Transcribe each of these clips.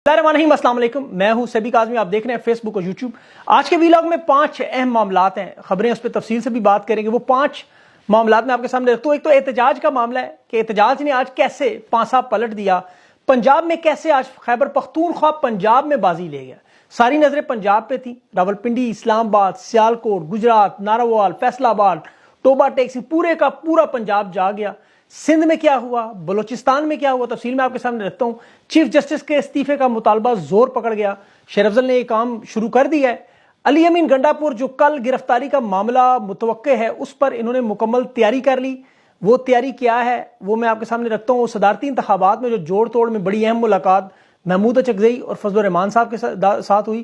السلام علیکم، میں ہوں سبی کاظمی، آپ دیکھ رہے ہیں فیس بک اور یوٹیوب۔ آج کے ویلاگ میں 5 اہم معاملات ہیں، خبریں اس پہ تفصیل سے بھی بات کریں گے۔ وہ 5 معاملات میں آپ کے سامنے رکھتا ہوں۔ ایک تو احتجاج کا معاملہ ہے کہ احتجاج نے آج کیسے پانسا پلٹ دیا، پنجاب میں کیسے آج خیبر پختونخوا پنجاب میں بازی لے گیا۔ ساری نظریں پنجاب پہ تھی، راولپنڈی، اسلام آباد، سیالکوٹ، گجرات، ناروال، فیصل آباد، ٹوبا ٹیکسی، پورے کا پورا پنجاب جا گیا۔ سندھ میں کیا ہوا، بلوچستان میں کیا ہوا، تفصیل میں آپ کے سامنے رکھتا ہوں۔ چیف جسٹس کے استعفے کا مطالبہ زور پکڑ گیا، شیر افضل نے یہ کام شروع کر دیا ہے۔ علی امین گنڈا پور جو کل گرفتاری کا معاملہ متوقع ہے، اس پر انہوں نے مکمل تیاری کر لی۔ وہ تیاری کیا ہے وہ میں آپ کے سامنے رکھتا ہوں۔ صدارتی انتخابات میں جو جوڑ توڑ میں بڑی اہم ملاقات محمود اچکزئی اور فضل الرحمان صاحب کے ساتھ ہوئی،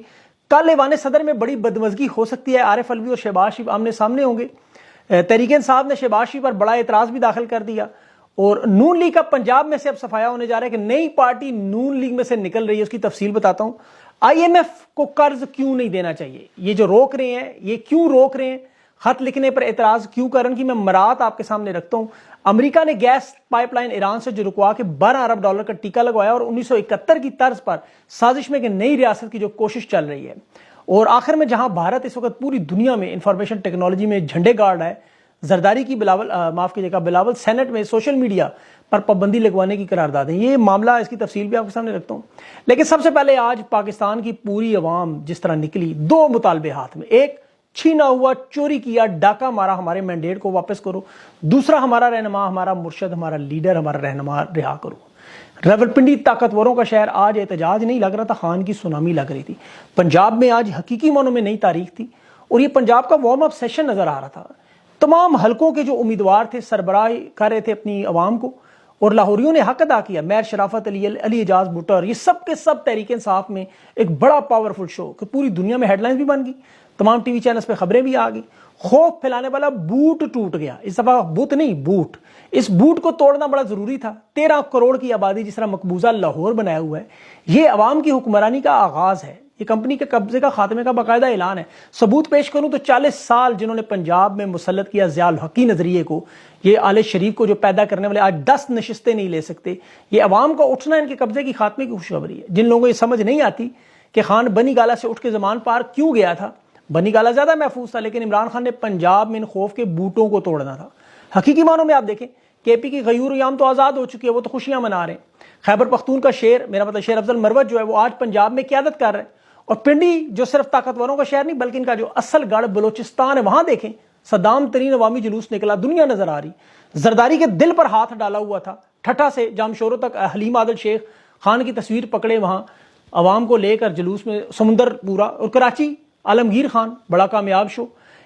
کل ایوان صدر میں بڑی بدمزگی ہو سکتی ہے۔ عارف علوی اور شہباز شریف آمنے سامنے ہوں گے۔ تحریک انصاف نے شہباز شریف پر بڑا اعتراض بھی داخل کر دیا، اور نون لیگ کا پنجاب میں سے اب صفایا ہونے جا رہا ہے کہ نئی پارٹی نون لیگ میں سے نکل رہی ہے۔ اس کی تفصیل بتاتا ہوں۔ آئی ایم ایف کو قرض کیوں نہیں دینا چاہیے، یہ جو روک رہے ہیں یہ کیوں روک رہے ہیں، خط لکھنے پر اعتراض کیوں کرن کی میں مرات آپ کے سامنے رکھتا ہوں۔ امریکہ نے گیس پائپ لائن ایران سے جو رکوا کے $12 ارب کا ٹیکہ لگوایا، اور 1971 کی طرز پر سازش میں کہ نئی ریاست کی جو کوشش چل رہی ہے۔ اور آخر میں جہاں بھارت اس وقت پوری دنیا میں انفارمیشن ٹیکنالوجی میں جھنڈے گارڈ ہے، زرداری کی بلاول سینٹ میں سوشل میڈیا پر پابندی لگوانے کی قرارداد ہے۔ یہ معاملہ، اس کی تفصیل بھی آپ کے سامنے رکھتا ہوں۔ لیکن سب سے پہلے آج پاکستان کی پوری عوام جس طرح نکلی، 2 مطالبے ہاتھ میں، ایک چھینا ہوا، چوری کیا، ڈاکہ مارا ہمارے مینڈیٹ کو واپس کرو، دوسرا ہمارا رہنما، ہمارا مرشد، ہمارا لیڈر، ہمارا رہنما رہا کرو۔ راولپنڈی طاقتوروں کا شہر، آج احتجاج نہیں لگ رہا تھا، خان کی سونامی لگ رہی تھی۔ پنجاب میں آج حقیقی معنوں میں نئی تاریخ تھی، اور یہ پنجاب کا وارم اپ سیشن نظر آ رہا تھا۔ تمام حلقوں کے جو امیدوار تھے سربراہی کر رہے تھے اپنی عوام کو، اور لاہوریوں نے حق ادا کیا۔ میر شرافت علی اعجاز بھٹر، یہ سب کے سب تحریک انصاف میں ایک بڑا پاورفل شو کہ پوری دنیا میں ہیڈ لائنز بھی بن گئی، تمام ٹی وی چینلز پہ خبریں بھی آ گئی۔ خوف پھیلانے والا بوٹ ٹوٹ گیا، اس دفعہ بت نہیں بوٹ، اس بوٹ کو توڑنا بڑا ضروری تھا۔ 13 کروڑ کی آبادی جس طرح مقبوضہ لاہور بنایا ہوا ہے، یہ عوام کی حکمرانی کا آغاز ہے، یہ کمپنی کے قبضے کا خاتمے کا باقاعدہ اعلان ہے۔ ثبوت پیش کروں تو 40 سال جنہوں نے پنجاب میں مسلط کیا ضیاء الحق نظریے کو، یہ آل شریف کو جو پیدا کرنے والے، آج 10 نشستیں نہیں لے سکتے۔ یہ عوام کا اٹھنا ان کے قبضے کی خاتمے کی خوشخبری ہے۔ جن لوگوں کو یہ سمجھ نہیں آتی کہ خان بنی گالہ سے اٹھ کے زمان پار کیوں گیا تھا، بنی گالہ زیادہ محفوظ تھا، لیکن عمران خان نے پنجاب میں ان خوف کے بوٹوں کو توڑنا تھا۔ حقیقی معنوں میں آپ دیکھیں، کے پی کی غیور ایام تو آزاد ہو چکی ہے، وہ تو خوشیاں منا رہے ہیں۔ خیبر پختون کا شیر، میرا مطلب شیر افضل مروت جو ہے، وہ آج پنجاب میں قیادت کر رہے ہیں۔ اور پنڈی جو صرف طاقتوروں کا شہر نہیں بلکہ ان کا جو اصل گڑھ بلوچستان ہے، وہاں دیکھیں صدام ترین عوامی جلوس نکلا، دنیا نظر آ رہی۔ زرداری کے دل پر ہاتھ ڈالا ہوا تھا، ٹھٹھا سے جامشوروں تک حلیم عادل شیخ خان کی تصویر پکڑے وہاں عوام کو لے کر جلوس میں سمندر پورا۔ اور کراچی عالمگیر خان، بڑا کامیاب شو۔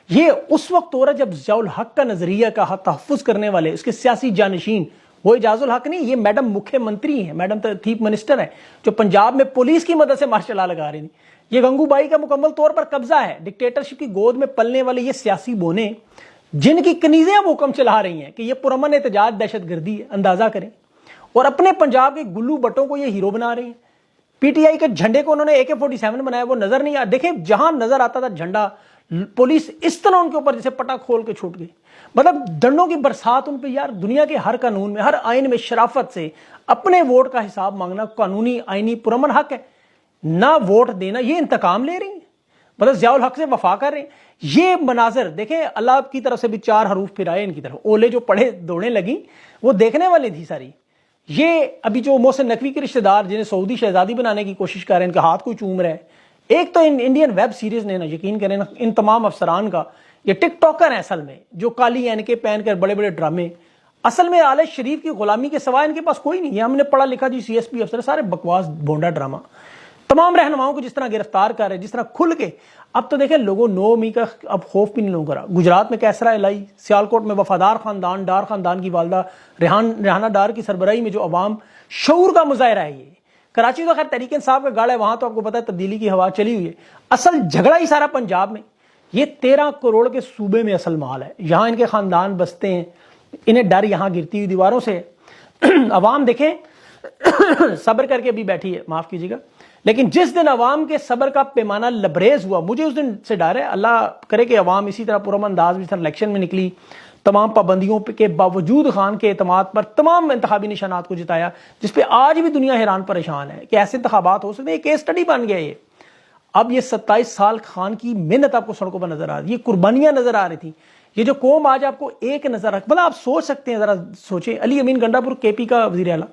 یہ اس وقت ہو رہا جب ضیاء الحق کا نظریہ کا تحفظ کرنے والے اس کے سیاسی جانشین، وہ اعجاز الحق نہیں، یہ میڈم مکھیہ منتری ہیں، میڈم چیف منسٹر ہیں، جو پنجاب میں پولیس کی مدد سے مارشل لا لگا رہی ہیں۔ یہ گنگو بائی کا مکمل طور پر قبضہ ہے۔ ڈکٹیٹرشپ کی گود میں پلنے والے یہ سیاسی بونے، جن کی کنیزیں وہ حکم چلا رہی ہیں کہ یہ پرامن احتجاج دہشت گردی ہے، اندازہ کریں۔ اور اپنے پنجاب کے گلو بٹوں کو یہ ہیرو بنا رہی ہیں۔ پی ٹی آئی کے جھنڈے کو انہوں نے AK-47 بنایا، وہ نظر نہیں آ، دیکھیں جہاں نظر آتا تھا جھنڈا، پولیس اس طرح ان کے اوپر جیسے پٹا کھول کے چھوٹ گئی۔ مطلب ڈنڈوں کی برسات ان پہ۔ یار دنیا کے ہر قانون میں، ہر آئین میں شرافت سے اپنے ووٹ کا حساب مانگنا قانونی، آئینی، پرامن حق ہے۔ نہ ووٹ دینا، یہ انتقام لے رہی ہیں، مطلب ضیاء الحق سے وفا کر رہے ہیں۔ یہ مناظر دیکھیں، اللہ کی طرف سے بھی 4 حروف پھر آئے ان کی طرف، اولے جو پڑھے دوڑنے لگی، وہ دیکھنے والی تھی ساری۔ یہ ابھی جو محسن نقوی کے رشتہ دار جنہیں سعودی شہزادی بنانے کی کوشش کر رہے ہیں، ان کے ہاتھ کو چوم رہے ہیں۔ ایک تو انڈین ویب سیریز نے نا، یقین کریں نا، ان تمام افسران کا، یہ ٹک ٹاکر ہیں اصل میں، جو کالی اینکیں پہن کر بڑے بڑے ڈرامے، اصل میں آل شریف کی غلامی کے سوائے ان کے پاس کوئی نہیں۔ یہ ہم نے پڑھا لکھا جی CSP افسر، سارے بکواس بھونڈا ڈرامہ۔ تمام رہنماؤں کو جس طرح گرفتار کر رہے ہیں، جس طرح کھل کے، اب تو دیکھیں لوگوں نو می کا اب خوف بھی نہیں لوگوں کا۔ گجرات میں کیسرا الہی، سیالکوٹ میں وفادار خاندان، ڈار خاندان کی والدہ ریحانہ ڈار کی سربراہی میں جو عوام شعور کا مظاہرہ ہے۔ یہ کراچی تو خیر تحریک انصاف کا گڑھ ہے، وہاں تو آپ کو پتہ ہے تبدیلی کی ہوا چلی ہوئی ہے۔ اصل جھگڑا ہی سارا پنجاب میں، یہ 13 کروڑ کے صوبے میں اصل مال ہے، یہاں ان کے خاندان بستے ہیں، انہیں ڈر یہاں گرتی ہوئی دیواروں سے۔ عوام دیکھیں صبر کر کے بھی بیٹھی ہے, معاف کیجیے گا, لیکن جس دن عوام کے صبر کا پیمانہ لبریز ہوا, مجھے اس دن سے ڈر ہے. اللہ کرے کہ عوام اسی طرح پرامن انداز میں الیکشن میں نکلی, تمام پابندیوں کے باوجود خان کے اعتماد پر تمام انتخابی نشانات کو جتایا, جس پہ آج بھی دنیا حیران پریشان ہے کہ ایسے انتخابات ہو سکتے ہیں. یہ کیس سٹڈی بن گیا یہ. اب یہ 27 سال خان کی محنت آپ کو سڑکوں پر نظر آ رہی, یہ قربانیاں نظر آ رہی تھیں, یہ جو قوم آج آپ کو ایک نظر رکھ, آپ سوچ سکتے ہیں, ذرا سوچیں, علی امین گنڈا پور کے پی کا وزیر اعلیٰ,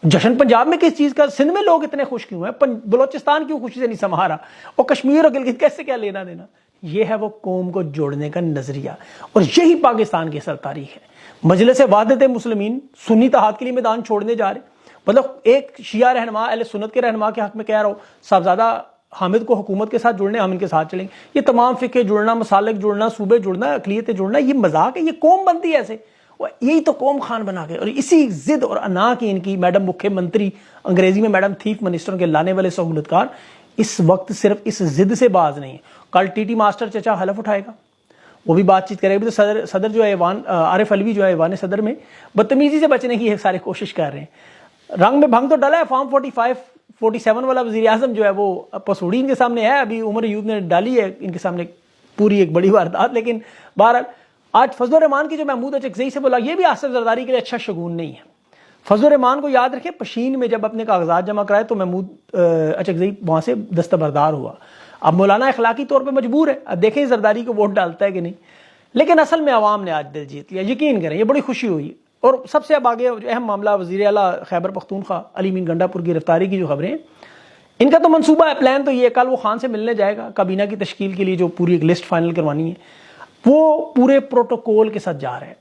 جشن پنجاب میں کس چیز کا, سندھ میں لوگ اتنے خوش کیوں ہیں, بلوچستان کیوں خوشی سے نہیں سما رہا, اور کشمیر اور گلگت کیسے کیا لینا دینا. یہ ہے وہ قوم کو جوڑنے کا نظریہ, اور یہی پاکستان کی اصل تاریخ ہے. مجلس وحدت مسلمین سنی اتحاد کے لیے میدان چھوڑنے جا رہے, مطلب ایک شیعہ رہنما اہل سنت کے رہنما کے حق میں کہہ رہا ہوں, صاحبزادہ حامد کو حکومت کے ساتھ جوڑنے, ہم ان کے ساتھ چلیں گے. یہ تمام فقہ جوڑنا, مسالک جوڑنا, صوبے جوڑنا, اقلیتیں جوڑنا, یہ مذاق ہے. یہ قوم بنتی ہے ایسے, یہی تو قوم خان بنا کے, اور اسی ضد اور انا کی ان کی میڈم مکھیہ منتری, انگریزی میں میڈم چیف منسٹر کے لانے والے سہولتکار اس وقت صرف اس ضد سے باز نہیں. کل ٹی ٹی ماسٹر چچا حلف اٹھائے گا, وہ بھی بات چیت کرے گا. تو صدر جو ہے ایوان عارف علوی جو ہے ایوان صدر میں بدتمیزی سے بچنے کی سارے کوشش کر رہے ہیں. رنگ میں بھنگ تو ڈلا ہے. فارم 47 والا وزیر اعظم جو ہے وہ پسوڑی ان کے سامنے ہے, ابھی عمر ایوب نے ڈالی ہے ان کے سامنے پوری ایک بڑی واردات. لیکن بہرحال آج فضل الرحمان کی جو محمود اچکزئی سے بولا, یہ بھی آصف زرداری کے لیے اچھا شگون نہیں ہے. فضل الرحمان کو یاد رکھے, پشین میں جب اپنے کاغذات جمع کرائے تو محمود اچکزئی وہاں سے دستبردار ہوا. اب مولانا اخلاقی طور پہ مجبور ہے, اب دیکھیں زرداری کو ووٹ ڈالتا ہے کہ نہیں. لیکن اصل میں عوام نے آج دل جیت لیا, یقین کریں, یہ بڑی خوشی ہوئی. اور سب سے اب آگے جو اہم معاملہ وزیر اعلیٰ خیبر پختونخوا علی امین گنڈا پور کی گرفتاری کی جو خبریں ہیں, ان کا تو منصوبہ ہے, پلان تو یہ, کل وہ خان سے ملنے جائے گا کابینہ کی تشکیل کے لیے, جو پوری ایک لسٹ فائنل کروانی ہے, وہ پورے پروٹوکول کے ساتھ جا رہے ہیں.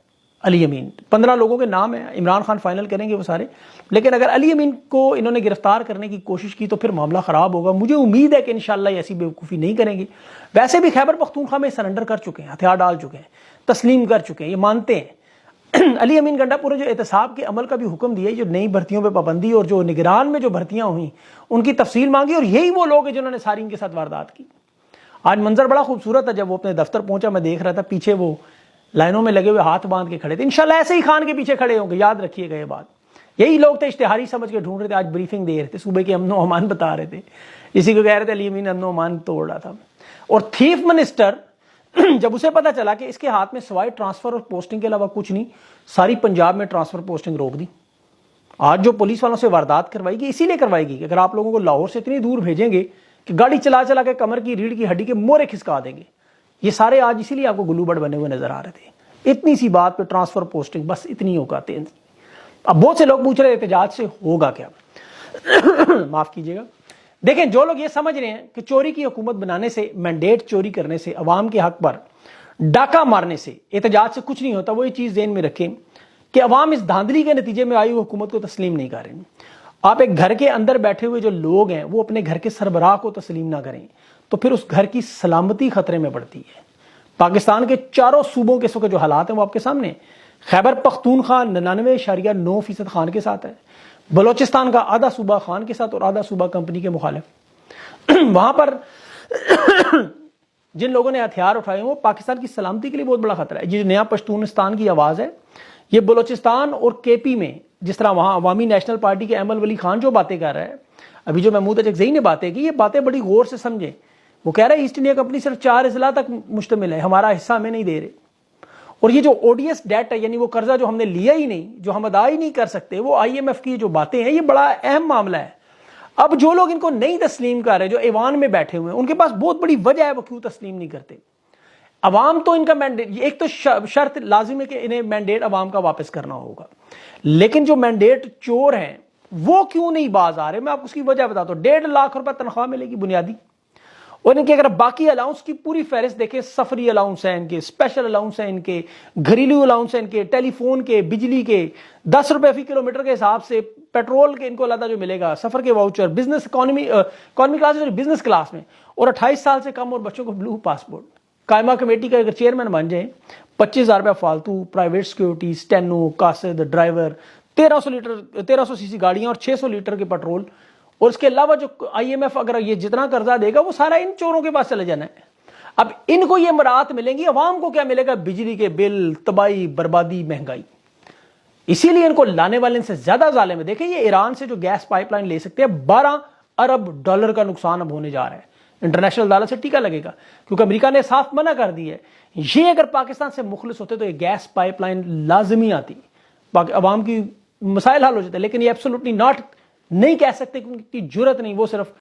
علی امین 15 لوگوں کے نام ہیں, عمران خان فائنل کریں گے وہ سارے. لیکن اگر علی امین کو انہوں نے گرفتار کرنے کی کوشش کی تو پھر معاملہ خراب ہوگا. مجھے امید ہے کہ انشاءاللہ ایسی بیوقوفی نہیں کریں گے. ویسے بھی خیبر پختونخوا میں سرنڈر کر چکے ہیں, ہتھیار ڈال چکے ہیں, تسلیم کر چکے ہیں, یہ مانتے ہیں. علی امین گنڈا پور جو احتساب کے عمل کا بھی حکم دیا, جو نئی بھرتیوں پہ پابندی اور جو نگران میں جو بھرتیاں ہوئیں ان کی تفصیل مانگی, اور یہی وہ لوگ ہیں جنہوں نے ساری ان کے ساتھ واردات کی. آج منظر بڑا خوبصورت تھا, جب وہ اپنے دفتر پہنچا میں دیکھ رہا تھا, پیچھے وہ لائنوں میں لگے ہوئے ہاتھ باندھ کے کھڑے تھے. انشاءاللہ ایسے ہی خان کے پیچھے کھڑے ہوں گے, یاد رکھیے گا یہ بات. یہی لوگ تھے, اشتہاری سمجھ کے ڈھونڈ رہے تھے, آج بریفنگ دے رہے تھے, صوبے کے امن و امان بتا رہے تھے, اسی کو کہہ رہے تھے علی امین امن و امان توڑ رہا تھا. اور چیف منسٹر جب اسے پتا چلا کہ اس کے ہاتھ میں سوائے ٹرانسفر اور پوسٹنگ کے علاوہ کچھ نہیں, ساری پنجاب میں ٹرانسفر پوسٹنگ روک دی. آج جو پولیس والوں سے واردات کروائی گی اسی لیے کروائی گی کہ اگر آپ لوگوں کو لاہور سے اتنی دور بھیجیں گے کہ گاڑی چلا چلا کے کمر کی ریڑھ کی ہڈی کے مورے کھسکا دیں گے. یہ سارے آج اسی لیے آپ کو گلو بڑ بنے ہوئے نظر آ رہے تھے. اتنی سی بات پہ ٹرانسفر پوسٹنگ, بس اتنی اوقاتیں. اب بہت سے لوگ پوچھ رہے احتجاج سے ہوگا کیا. معاف کیجیے گا, دیکھیں جو لوگ یہ سمجھ رہے ہیں کہ چوری کی حکومت بنانے سے, مینڈیٹ چوری کرنے سے, عوام کے حق پر ڈاکہ مارنے سے احتجاج سے کچھ نہیں ہوتا, وہ یہ چیز ذہن میں رکھیں کہ عوام اس دھاندلی کے نتیجے میں آئی ہوئی حکومت کو تسلیم نہیں کر رہے. آپ ایک گھر کے اندر بیٹھے ہوئے جو لوگ ہیں وہ اپنے گھر کے سربراہ کو تسلیم نہ کریں تو پھر اس گھر کی سلامتی خطرے میں پڑتی ہے. پاکستان کے چاروں صوبوں کے جو حالات ہیں وہ آپ کے سامنے ہیں. خیبر پختونخوا 99.9% خان کے ساتھ ہے, بلوچستان کا آدھا صوبہ خان کے ساتھ اور آدھا صوبہ کمپنی کے مخالف. وہاں پر جن لوگوں نے ہتھیار اٹھائے وہ پاکستان کی سلامتی کے لیے بہت بڑا خطرہ ہے. یہ جو نیا پشتونستان کی آواز ہے, یہ بلوچستان اور کے پی میں جس طرح وہاں عوامی نیشنل پارٹی کے احمد ولی خان جو باتیں کر رہا ہے, ابھی جو محمود اچکزئی نے باتیں کی, یہ باتیں بڑی غور سے سمجھیں. وہ کہہ رہا ہے ایسٹ انڈیا کمپنی صرف 4 اضلاع تک مشتمل ہے, ہمارا حصہ ہمیں نہیں دے رہے. اور یہ جو او ڈی ایس ڈیٹ ہے, یعنی وہ قرضہ جو ہم نے لیا ہی نہیں, جو ہم ادا ہی نہیں کر سکتے, وہ آئی ایم ایف کی جو باتیں ہیں, یہ بڑا اہم معاملہ ہے. اب جو لوگ ان کو نہیں تسلیم کر رہے, جو ایوان میں بیٹھے ہوئے ہیں, ان کے پاس بہت بڑی وجہ ہے وہ کیوں تسلیم نہیں کرتے. عوام تو ان کا مینڈیٹ, ایک تو شرط لازم ہے کہ انہیں مینڈیٹ عوام کا واپس کرنا ہوگا, لیکن جو مینڈیٹ چور ہیں وہ کیوں نہیں باز آ رہے, میں آپ کو اس کی وجہ بتاتا ہوں. 1.5 لاکھ روپے تنخواہ ملے گی بنیادی, اور ان کے اگر باقی الاؤنس کی پوری فہرست دیکھیں, سفری الاؤنس ہیں ان کے, اسپیشل الاؤنس ہیں ان کے, گھریلو الاؤنس ہیں ان کے, ٹیلی فون کے, بجلی کے, 10 روپے فی کلومیٹر کے حساب سے, پیٹرول کے ان کو علیحدہ جو ملے گا, سفر کے voucher, business economy class business class میں, اور 28 سال سے کم اور بچوں کو بلو پاسپورٹ. قائمہ کمیٹی کا اگر چیئرمین بن جائیں, 25,000 روپے فالتو, پرائیویٹ سیکیورٹی, اسٹینو, قاصد, ڈرائیور, 1300 سی سی گاڑیاں اور 600 لیٹر کے پیٹرول, اور اس کے علاوہ جو آئی ایم ایف اگر یہ جتنا قرضہ دے گا وہ سارا ان چوروں کے پاس چلے جانا ہے. اب ان کو یہ مراحت ملیں گی, عوام کو کیا ملے گا؟ بجلی کے بل, تباہی, بربادی, مہنگائی. اسی لیے ان کو لانے والے ان سے زیادہ ظالم ہے. دیکھیں یہ ایران سے جو گیس پائپ لائن لے سکتے ہیں, $12 ارب کا نقصان اب ہونے جا رہا ہے. انٹرنیشنل عدالت سے ٹیکا لگے گا کیونکہ امریکہ نے صاف منع کر دی ہے. یہ اگر پاکستان سے مخلص ہوتے تو یہ گیس پائپ لائن لازمی آتی, عوام کی مسائل حل ہو جاتے, لیکن یہ ایبسولوٹلی ناٹ نہیں کہہ سکتے کیونکہ جرت نہیں, وہ صرف